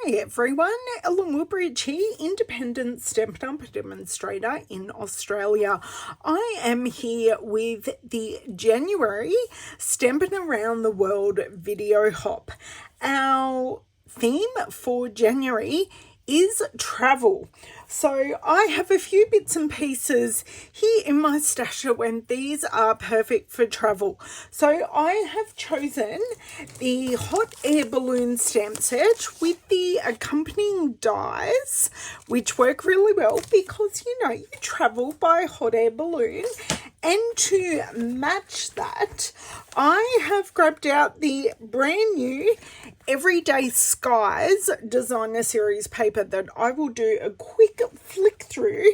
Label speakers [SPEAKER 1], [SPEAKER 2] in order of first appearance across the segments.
[SPEAKER 1] Hi everyone, Ellen Woodbridge here, independent Stampin' demonstrator in Australia. I am here with the January Stampin' Around the World video hop. Our theme for January is travel. So I have a few bits and pieces here in my stash and these are perfect for travel. So I have chosen the hot air balloon stamp set with the accompanying dies, which work really well because you travel by hot air balloon. And to match that, I have grabbed out the brand new Everyday Skies designer series paper that I will do a quick flick through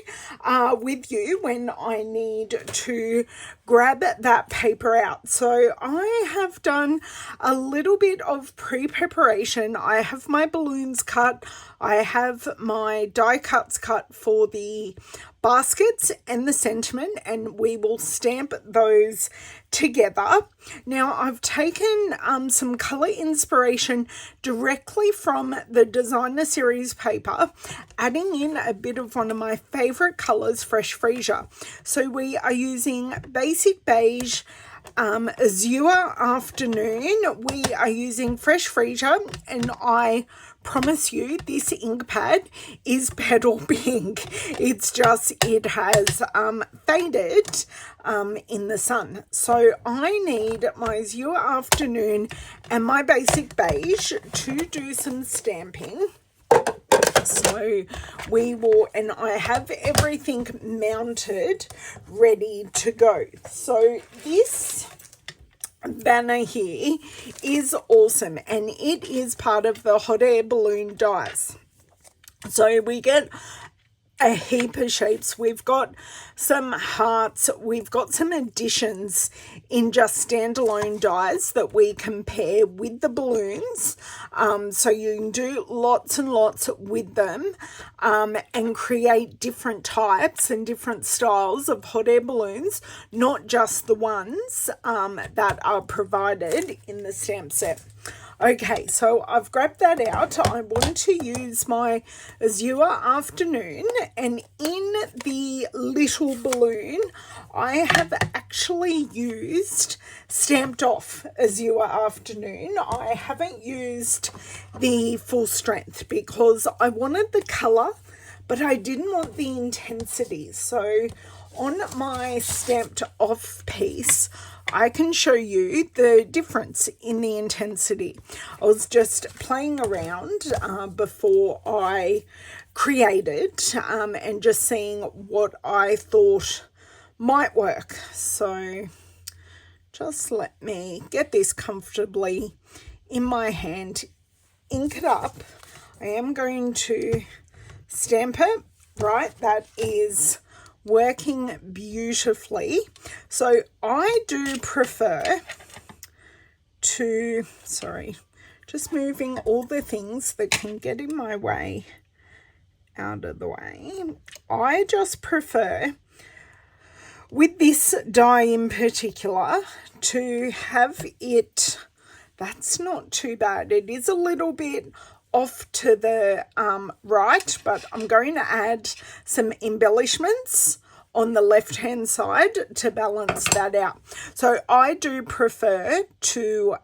[SPEAKER 1] with you when I need to grab that paper out. So I have done a little bit of pre-preparation. I have my balloons cut. I have my die cuts cut for the baskets and the sentiment, and we will stamp those together. Now I've taken some color inspiration directly from the designer series paper, adding in a bit of one of my favorite colors, Fresh Freesia. So we are using Basic Beige, Azure Afternoon. We are using Fresh Freesia, and I promise you this ink pad is petal pink. It's just, it has faded in the sun. So I need my Azure Afternoon and my Basic Beige to do some stamping. So we will, and I have everything mounted ready to go. So this banner here is awesome, and it is part of the hot air balloon dies. So we get a heap of shapes. We've got some hearts, we've got some additions in just standalone dies that we compare with the balloons, so you can do lots and lots with them and create different types and different styles of hot air balloons, not just the ones that are provided in the stamp set. Okay, so I've grabbed that out. I want to use my Azure Afternoon, and in the little balloon, I have actually used Stamped Off Azure Afternoon. I haven't used the full strength because I wanted the color, but I didn't want the intensity. So on my Stamped Off piece, I can show you the difference in the intensity. I was just playing around before I created and just seeing what I thought might work. So just let me get this comfortably in my hand, ink it up. I am going to stamp it, right? That is working beautifully. So I do prefer to, sorry, just moving all the things that can get in my way out of the way. I just prefer, with this die in particular, to have it, that's not too bad. It is a little bit off to the right, but I'm going to add some embellishments on the left hand side to balance that out. So I do prefer to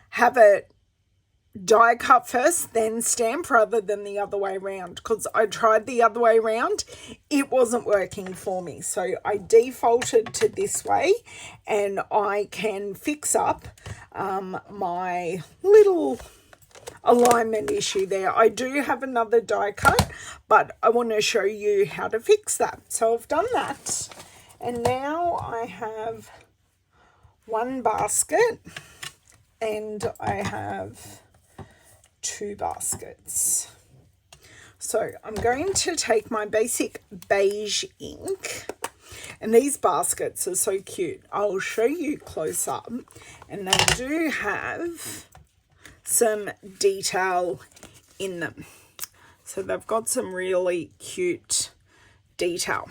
[SPEAKER 1] have it die cut first, then stamp, rather than the other way around, because I tried the other way around, it wasn't working for me. So I defaulted to this way, and I can fix up my little alignment issue there. I do have another die cut, but I want to show you how to fix that. So I've done that, and now I have one basket and I have two baskets. So I'm going to take my Basic Beige ink, and these baskets are so cute. I'll show you close up, and they do have some detail in them. So they've got some really cute detail.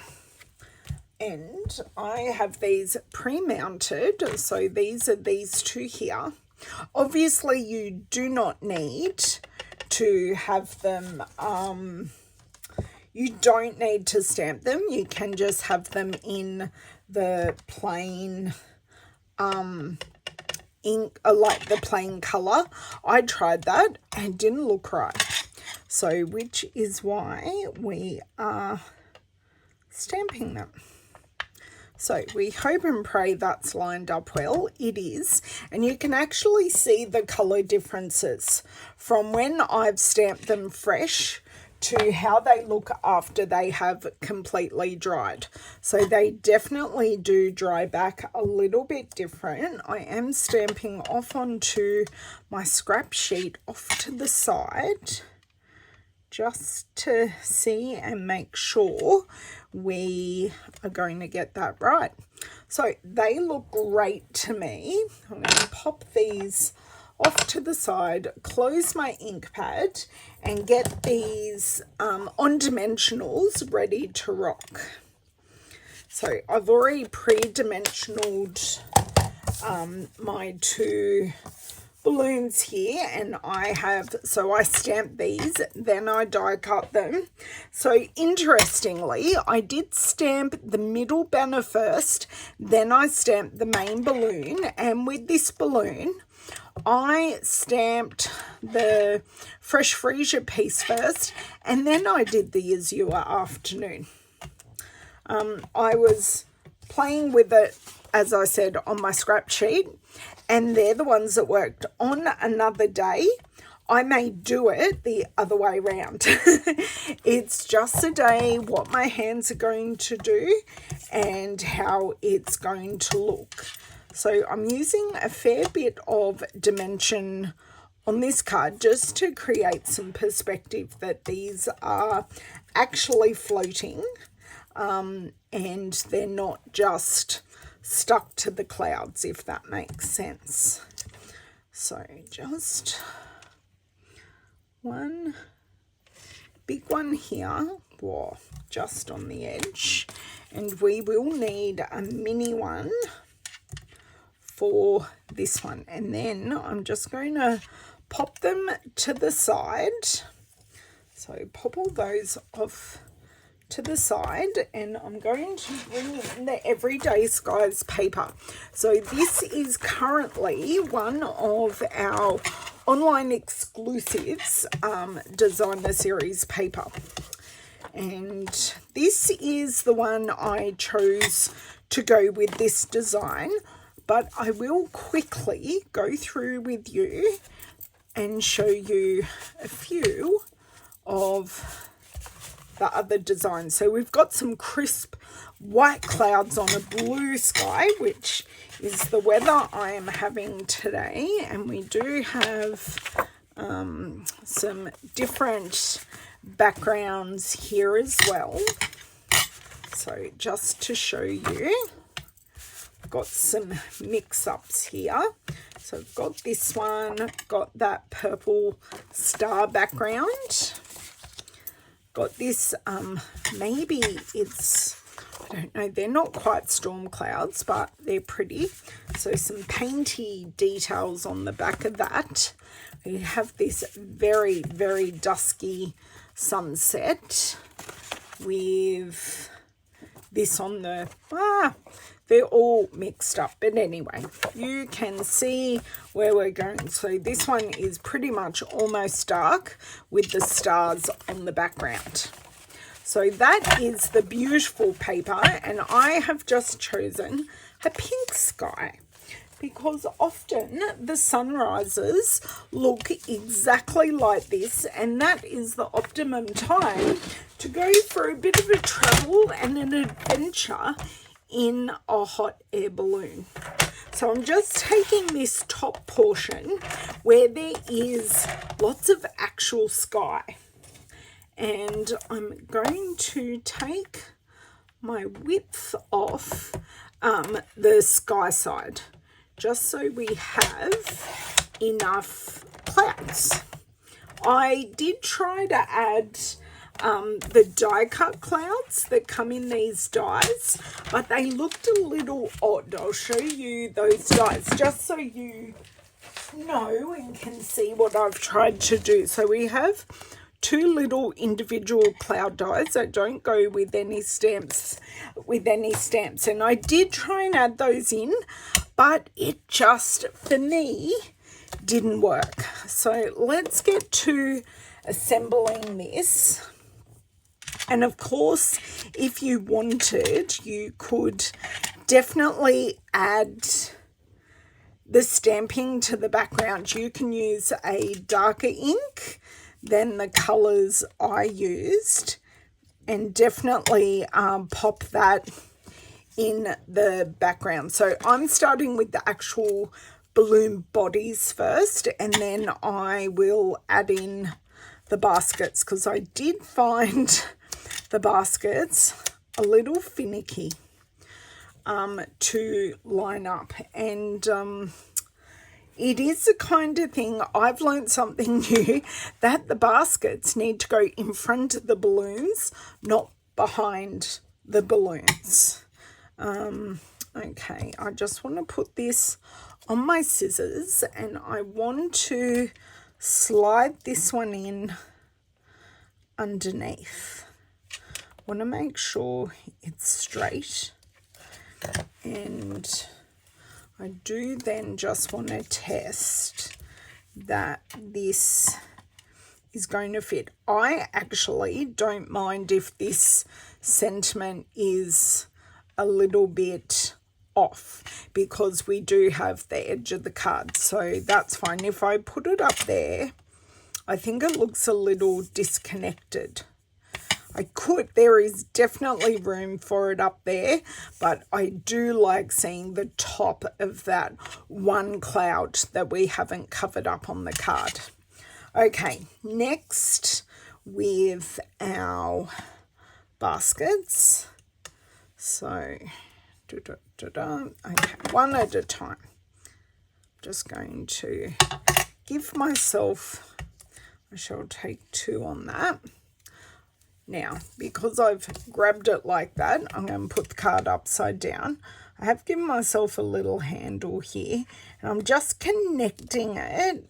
[SPEAKER 1] And I have these pre-mounted, so these are these two here. Obviously you do not need to have them, you don't need to stamp them. You can just have them in the plain ink, like the plain color. I tried that and didn't look right. So, which is why we are stamping them. So we hope and pray that's lined up well. It is. And you can actually see the colour differences from when I've stamped them fresh to how they look after they have completely dried. So they definitely do dry back a little bit different. I am stamping off onto my scrap sheet off to the side, just to see and make sure we are going to get that right. So they look great to me. I'm going to pop these off to the side, close my ink pad, and get these on dimensionals ready to rock. So I've already pre-dimensionaled my two balloons here, and I stamped these, then I die cut them. So interestingly, I did stamp the middle banner first, then I stamped the main balloon, and with this balloon I stamped the Fresh Freesia piece first, and then I did the Azure Afternoon. I was playing with it, as I said, on my scrap sheet, and they're the ones that worked. On another day, I may do it the other way around. It's just a day, what my hands are going to do and how it's going to look. So I'm using a fair bit of dimension on this card just to create some perspective that these are actually floating, and they're not just stuck to the clouds, if that makes sense. So just one big one here, whoa, just on the edge, and we will need a mini one for this one, and then I'm just going to pop them to the side. So pop all those off to the side, and I'm going to bring in the Everyday Skies paper. So this is currently one of our online exclusives, designer series paper, and this is the one I chose to go with this design, but I will quickly go through with you and show you a few of the other designs. So we've got some crisp white clouds on a blue sky, which is the weather I am having today, and we do have some different backgrounds here as well. So just to show you, I've got some mix-ups here. So I've got this one, got that purple star background. Got this, maybe it's, I don't know, they're not quite storm clouds, but they're pretty. So some painty details on the back of that. We have this very, very dusky sunset with this on the, they're all mixed up, but anyway, you can see where we're going. So this one is pretty much almost dark with the stars on the background. So that is the beautiful paper, and I have just chosen a pink sky because often the sunrises look exactly like this, and that is the optimum time to go for a bit of a travel and an adventure in a hot air balloon. So I'm just taking this top portion where there is lots of actual sky, and I'm going to take my width off the sky side just so we have enough clouds. I did try to add the die cut clouds that come in these dies, but they looked a little odd. I'll show you those dies just so you know and can see what I've tried to do. So we have 2 little individual cloud dies that don't go with any stamps, and I did try and add those in, but it just, for me, didn't work. So let's get to assembling this. And of course, if you wanted, you could definitely add the stamping to the background. You can use a darker ink than the colors I used, and definitely pop that in the background. So I'm starting with the actual balloon bodies first, and then I will add in the baskets, because I did find the baskets a little finicky to line up, and it is the kind of thing, I've learned something new, that the baskets need to go in front of the balloons, not behind the balloons. Okay, I just want to put this on my scissors, and I want to slide this one in underneath. I want to make sure it's straight, and I do then just want to test that this is going to fit. I actually don't mind if this sentiment is a little bit off, because we do have the edge of the card, so that's fine. If I put it up there, I think it looks a little disconnected. There is definitely room for it up there, but I do like seeing the top of that one cloud that we haven't covered up on the card. Okay, next with our baskets. So, okay, one at a time. Just going to give myself, I shall take 2 on that. Now, because I've grabbed it like that, I'm going to put the card upside down. I have given myself a little handle here, and I'm just connecting it.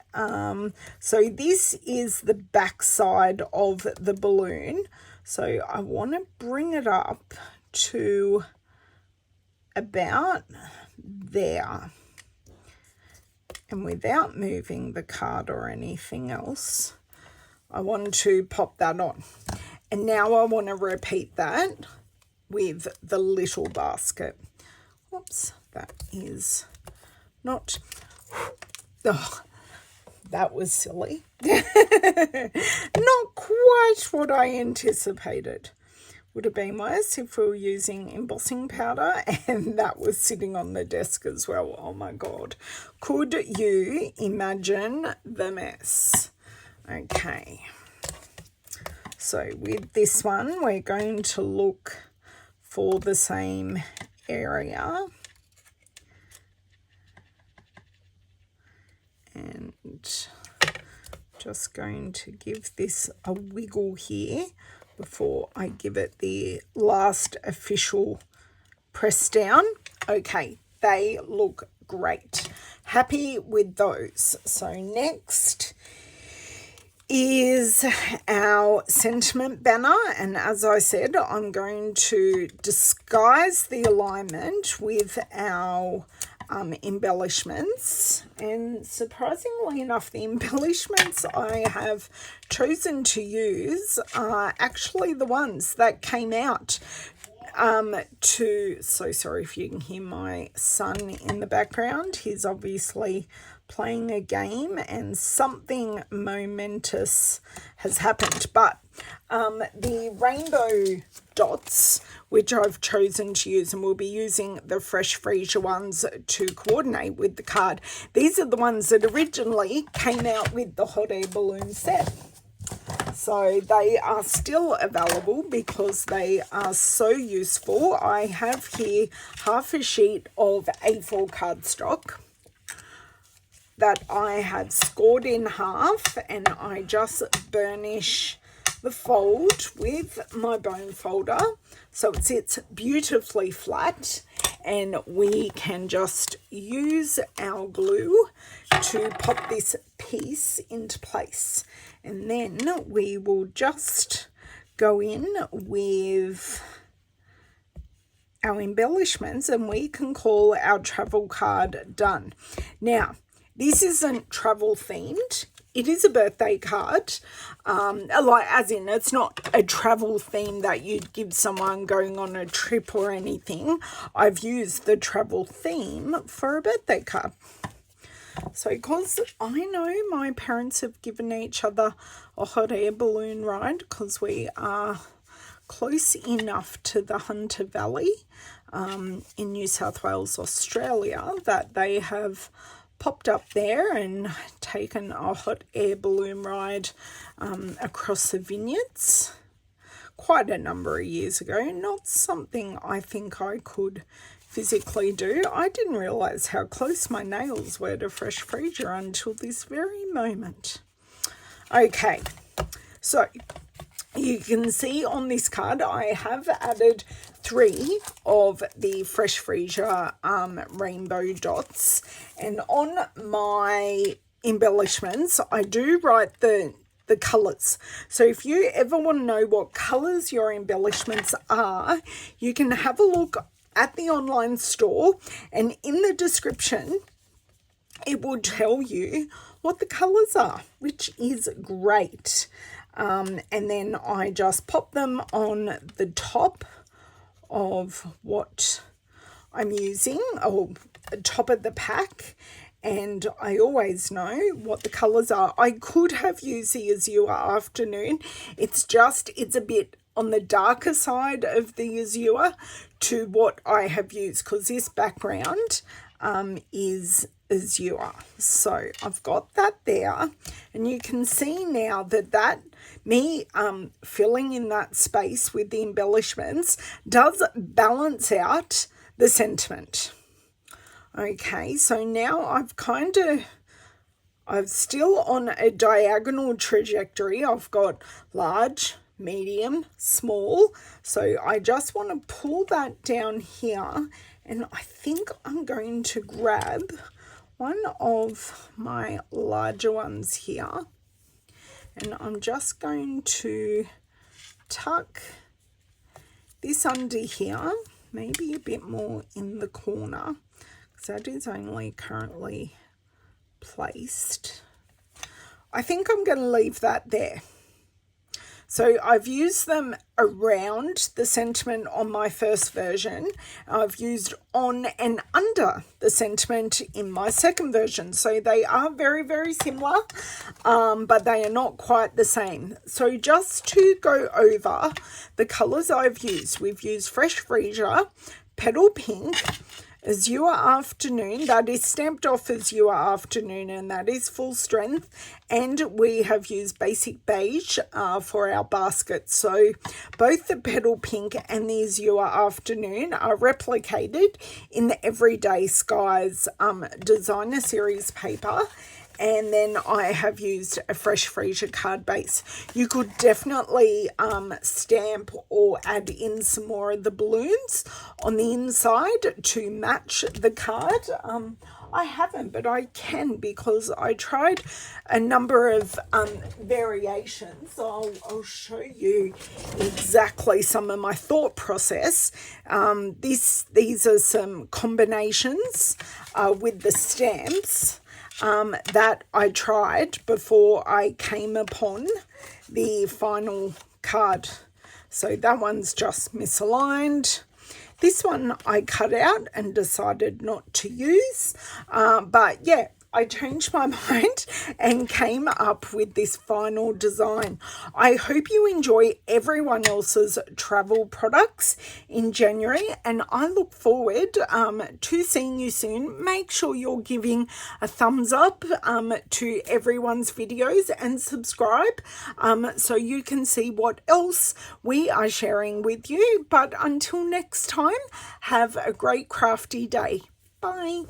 [SPEAKER 1] So this is the back side of the balloon. So I want to bring it up to about there. And without moving the card or anything else, I want to pop that on. And now I want to repeat that with the little basket. Oops, that is not... Oh, that was silly. Not quite what I anticipated. Would have been worse if we were using embossing powder and that was sitting on the desk as well. Oh my God. Could you imagine the mess? Okay. So with this one, we're going to look for the same area. And just going to give this a wiggle here before I give it the last official press down. Okay, they look great. Happy with those. So next is our sentiment banner, and as I said, I'm going to disguise the alignment with our embellishments, and surprisingly enough, the embellishments I have chosen to use are actually the ones that came out so sorry if you can hear my son in the background. He's obviously playing a game and something momentous has happened, but the rainbow dots, which I've chosen to use, and we'll be using the Fresh Freesia ones to coordinate with the card. These are the ones that originally came out with the hot air balloon set. So they are available available because they are so useful. I have here half a sheet of A4 cardstock that I had scored in half, and I just burnish the fold with my bone folder so it sits beautifully flat. and we can just use our glue to pop this piece into place. And then we will just go in with our embellishments and we can call our travel card done. Now, this isn't travel themed. It is a birthday card, like as in it's not a travel theme that you'd give someone going on a trip or anything. I've used the travel theme for a birthday card. So because I know my parents have given each other a hot air balloon ride because we are close enough to the Hunter Valley in New South Wales, Australia, that they have popped up there and taken a hot air balloon ride across the vineyards quite a number of years ago. Not something I think I could physically do. I didn't realise how close my nails were to fresh freezer until this very moment. Okay, so you can see on this card I have added 3 of the fresh freezer rainbow dots, and on my embellishments I do write the colours. So if you ever want to know what colours your embellishments are, you can have a look at the online store, and in the description it will tell you what the colours are, which is great. And then I just pop them on the top of what I'm using, or top of the pack, and I always know what the colours are. I could have used the Azure Afternoon. It's a bit on the darker side of the Azure to what I have used, because this background is Azure. So I've got that there, and you can see now that me filling in that space with the embellishments does balance out the sentiment. Okay, so now I'm still on a diagonal trajectory. I've got large, medium, small. So I just want to pull that down here, and I think I'm going to grab one of my larger ones here, and I'm just going to tuck this under here, maybe a bit more in the corner, because that is only currently placed. I think I'm going to leave that there. So I've used them around the sentiment on my first version. I've used on and under the sentiment in my second version. So they are very, very similar, but they are not quite the same. So just to go over the colours I've used, we've used Fresh Freesia, Petal Pink, Azure Afternoon, that is stamped off Azure Afternoon, and that is full strength, and we have used Basic Beige for our basket. So both the Petal Pink and the Azure Afternoon are replicated in the Everyday Skies designer series paper. And then I have used a Fresh Freesia card base. You could definitely stamp or add in some more of the balloons on the inside to match the card. I haven't, but I can, because I tried a number of variations. So I'll show you exactly some of my thought process. These are some combinations with the stamps that I tried before I came upon the final card. So that one's just misaligned. This one I cut out and decided not to use, but yeah, I changed my mind and came up with this final design. I hope you enjoy everyone else's travel products in January, and I look forward to seeing you soon. Make sure you're giving a thumbs up to everyone's videos and subscribe so you can see what else we are sharing with you. But until next time, have a great crafty day. Bye.